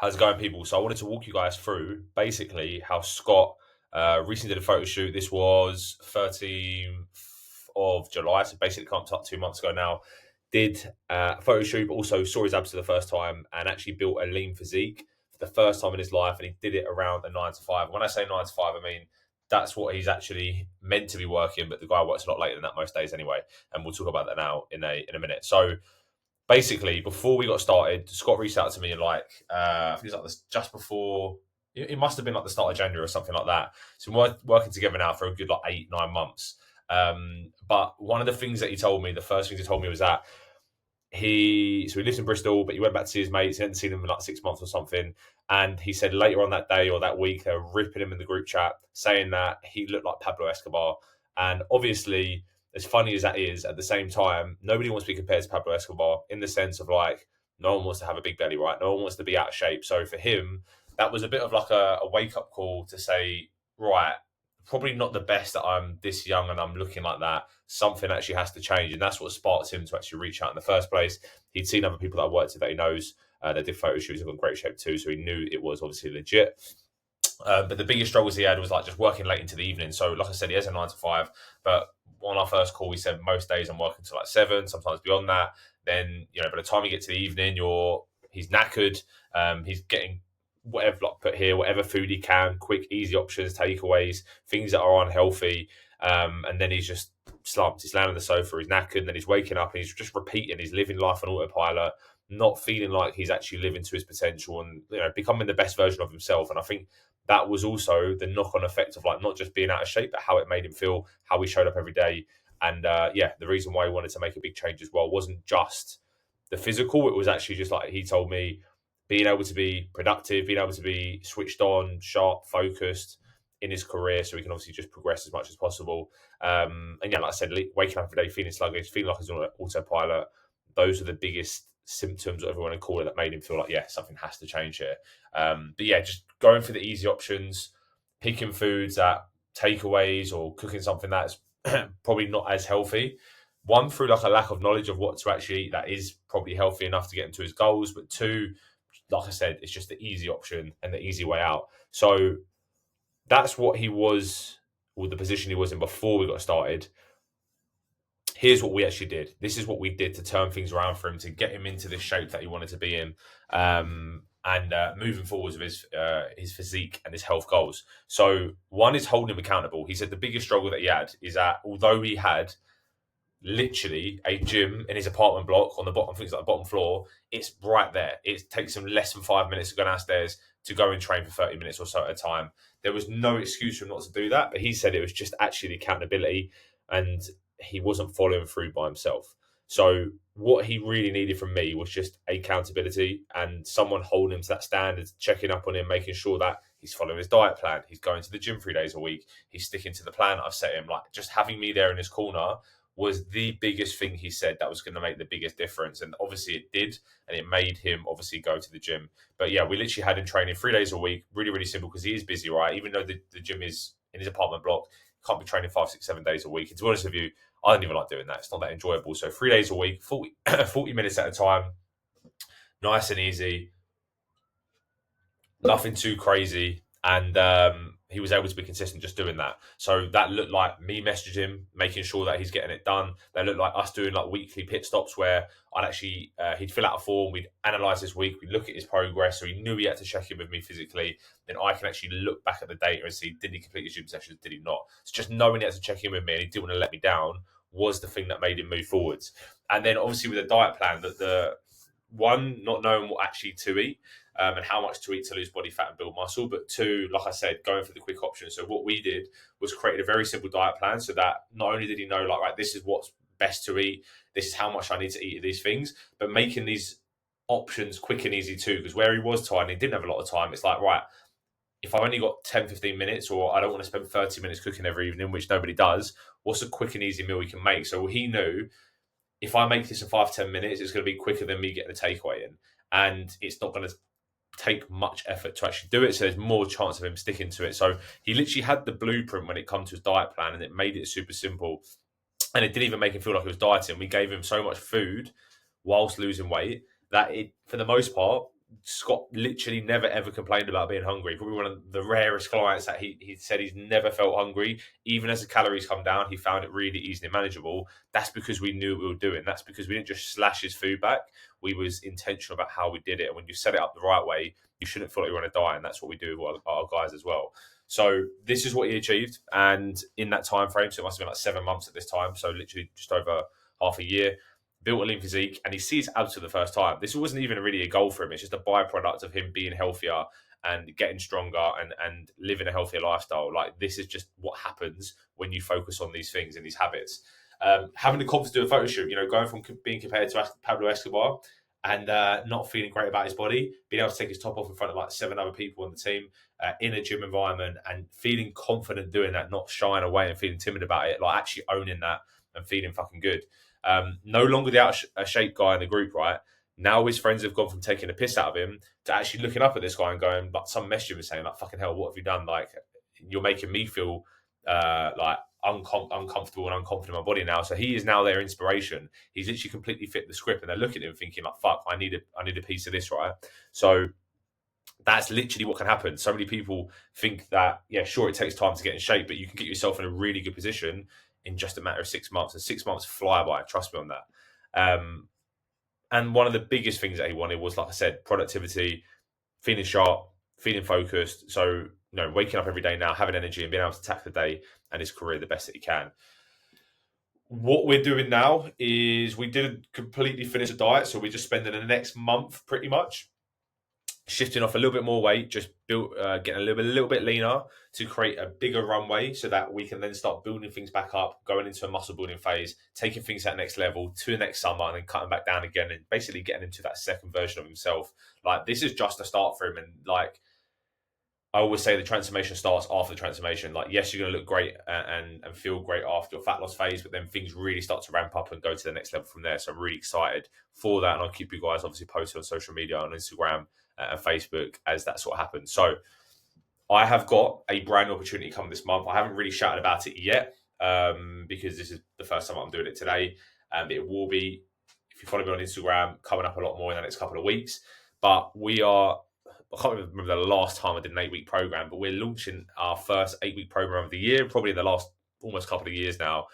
How's it going, people? So I wanted to walk you guys through basically how Scott recently did a photo shoot. This was 13th of July, so basically comes up 2 months ago now. Did a photo shoot, but also saw his abs for the first time and actually built a lean physique for the first time in his life. And he did it around a 9 to 5. When I say 9 to 5, I mean that's what he's actually meant to be working, but the guy works a lot later than that most days anyway. And we'll talk about that now in a minute. So basically, before we got started, Scott reached out to me and I think it's like this just before. It must have been like the start of January or something like that. So we're working together now for a good 8-9 months. But one of the things that he told me, the first things he told me was that he lives in Bristol, but he went back to see his mates. He hadn't seen them in like 6 months or something. And he said later on that day or that week, they were ripping him in the group chat, saying that he looked like Pablo Escobar. And obviously, as funny as that is, at the same time, nobody wants to be compared to Pablo Escobar in the sense of like, no one wants to have a big belly, right? No one wants to be out of shape. So for him, that was a bit of like a wake up call to say, right, probably not the best that I'm this young and I'm looking like that. Something actually has to change. And that's what sparked him to actually reach out in the first place. He'd seen other people that worked with that he knows. They did photo shoots and got in great shape too. So he knew it was obviously legit. But the biggest struggles he had was like just working late into the evening. So, like I said, he has a 9 to 5. But on our first call, he said most days I'm working till like 7, sometimes beyond that. Then, by the time you get to the evening, he's knackered. He's getting whatever put here, whatever food he can, quick, easy options, takeaways, things that are unhealthy. And then he's just slumped. He's laying on the sofa, he's knackered, and then he's waking up and he's just repeating. He's living life on autopilot, not feeling like he's actually living to his potential and becoming the best version of himself. And I think that was also the knock-on effect of like not just being out of shape, but how it made him feel, how he showed up every day. And the reason why he wanted to make a big change as well wasn't just the physical. It was actually just like he told me, being able to be productive, being able to be switched on, sharp, focused in his career, so he can obviously just progress as much as possible. And like I said, waking up every day feeling sluggish, feeling like he's on autopilot, those are the biggest symptoms, whatever you want to call it, that made him feel like, something has to change here. Just going for the easy options, picking foods that takeaways or cooking something that's probably not as healthy. One, through like a lack of knowledge of what to actually eat that is probably healthy enough to get him to his goals. But two, like I said, it's just the easy option and the easy way out. So that's what he was, or the position he was in before we got started. Here's what we actually did. This is what we did to turn things around for him, to get him into the shape that he wanted to be in, and moving forwards with his physique and his health goals. So one is holding him accountable. He said the biggest struggle that he had is that although he had literally a gym in his apartment block on the bottom, things like the bottom floor, it's right there. It takes him less than 5 minutes to go downstairs to go and train for 30 minutes or so at a time. There was no excuse for him not to do that, but he said it was just actually the accountability, and he wasn't following through by himself. So what he really needed from me was just accountability and someone holding him to that standard, checking up on him, making sure that he's following his diet plan, he's going to the gym 3 days a week, he's sticking to the plan I've set him. Like, just having me there in his corner was the biggest thing he said that was going to make the biggest difference. And obviously it did. And it made him obviously go to the gym. But we literally had him training 3 days a week. Really, really simple, because he is busy, right? Even though the gym is in his apartment block, he can't be training 5, 6, 7 days a week. And to be honest with you, I don't even like doing that. It's not that enjoyable. So 3 days a week, 40 minutes at a time, nice and easy, nothing too crazy. And he was able to be consistent just doing that. So that looked like me messaging him, making sure that he's getting it done. That looked like us doing like weekly pit stops where I'd actually, he'd fill out a form, we'd analyse his week, we'd look at his progress. So he knew he had to check in with me physically. Then I can actually look back at the data and see, did he complete his gym sessions, did he not? So just knowing he had to check in with me and he didn't want to let me down was the thing that made him move forwards. And then obviously with a diet plan, that the one, not knowing what actually to eat, and how much to eat to lose body fat and build muscle. But two, like I said, going for the quick option. So what we did was create a very simple diet plan, so that not only did he know, like, right, this is what's best to eat, this is how much I need to eat of these things, but making these options quick and easy too. Because where he was tired and he didn't have a lot of time, it's like, right, if I've only got 10, 15 minutes, or I don't want to spend 30 minutes cooking every evening, which nobody does, what's a quick and easy meal we can make? So he knew, if I make this in 5-10 minutes, it's going to be quicker than me getting a takeaway in. And it's not going to take much effort to actually do it, so there's more chance of him sticking to it. So he literally had the blueprint when it comes to his diet plan, and it made it super simple. And it didn't even make him feel like he was dieting. We gave him so much food whilst losing weight that it, for the most part, Scott literally never ever complained about being hungry. Probably one of the rarest clients that he said he's never felt hungry. Even as the calories come down, he found it really easy and manageable. That's because we knew what we were doing. That's because we didn't just slash his food back. We was intentional about how we did it. And when you set it up the right way, you shouldn't feel like you're on a diet. And that's what we do with our guys as well. So this is what he achieved. And in that time frame, so it must have been like 7 months at this time. So literally just over half a year, built a lean physique, and he sees abs for the first time. This wasn't even really a goal for him. It's just a byproduct of him being healthier and getting stronger and living a healthier lifestyle. Like, this is just what happens when you focus on these things and these habits. Having the confidence to do a photo shoot, going from being compared to Pablo Escobar and not feeling great about his body, being able to take his top off in front of like 7 other people on the team in a gym environment and feeling confident doing that, not shying away and feeling timid about it, like actually owning that and feeling fucking good. No longer the out of shape guy in the group, right? Now his friends have gone from taking a piss out of him to actually looking up at this guy and going, like, some message him and saying, like, fucking hell, what have you done? Like, you're making me feel like uncomfortable and unconfident in my body now. So he is now their inspiration. He's literally completely fit the script, and they're looking at him thinking, like, fuck, I need a piece of this, right? So that's literally what can happen. So many people think that, yeah, sure, it takes time to get in shape, but you can get yourself in a really good position in just a matter of 6 months. And 6 months fly by, trust me on that. And one of the biggest things that he wanted was, like I said, productivity, feeling sharp, feeling focused. So, waking up every day now, having energy and being able to attack the day and his career the best that he can. What we're doing now is we didn't completely finish the diet. So we're just spending the next month pretty much shifting off a little bit more weight, just getting a little bit leaner to create a bigger runway so that we can then start building things back up, going into a muscle building phase, taking things to that next level to the next summer, and then cutting back down again and basically getting into that second version of himself. Like, this is just a start for him. And like, I always say the transformation starts after the transformation. Like, yes, you're going to look great and feel great after your fat loss phase, but then things really start to ramp up and go to the next level from there. So I'm really excited for that. And I'll keep you guys obviously posted on social media, on Instagram and Facebook as that sort of happens. So I have got a brand new opportunity coming this month. I haven't really shouted about it yet because this is the first time I'm doing it today. It will be, if you follow me on Instagram, coming up a lot more in the next couple of weeks. But I can't remember the last time I did an 8-week program, but we're launching our first 8-week program of the year, probably the last almost couple of years now.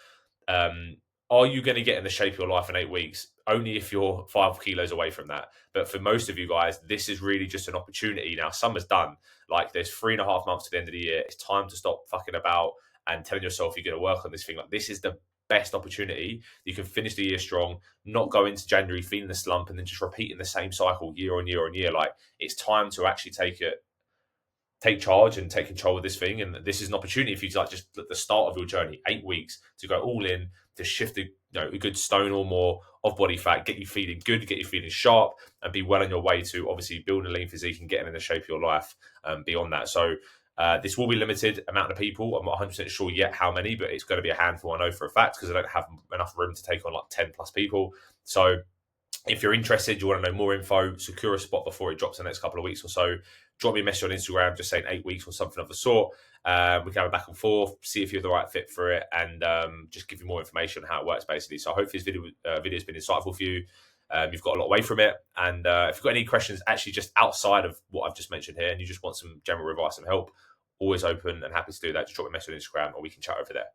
Are you going to get in the shape of your life in 8 weeks? Only if you're 5 kilos away from that. But for most of you guys, this is really just an opportunity. Now, summer's done. Like, there's 3.5 months to the end of the year. It's time to stop fucking about and telling yourself you're going to work on this thing. Like, this is the best opportunity. You can finish the year strong, not go into January feeling the slump and then just repeating the same cycle year on year on year. Like, it's time to actually take charge and take control of this thing. And this is an opportunity for you to, like, just at the start of your journey, 8 weeks, to go all in, to shift a good stone or more of body fat, get you feeling good, get you feeling sharp, and be well on your way to obviously building a lean physique and getting in the shape of your life beyond that. So this will be limited amount of people. I'm not 100% sure yet how many, but it's going to be a handful, I know for a fact, because I don't have enough room to take on like 10 plus people. So if you're interested, you want to know more info, secure a spot before it drops in the next couple of weeks or so, drop me a message on Instagram, just saying 8 weeks or something of the sort. We can have a back and forth, see if you're the right fit for it, and just give you more information on how it works, basically. So hopefully this video has been insightful for you. You've got a lot away from it. And if you've got any questions actually just outside of what I've just mentioned here, and you just want some general advice and help, always open and happy to do that. Just drop me a message on Instagram or we can chat over there.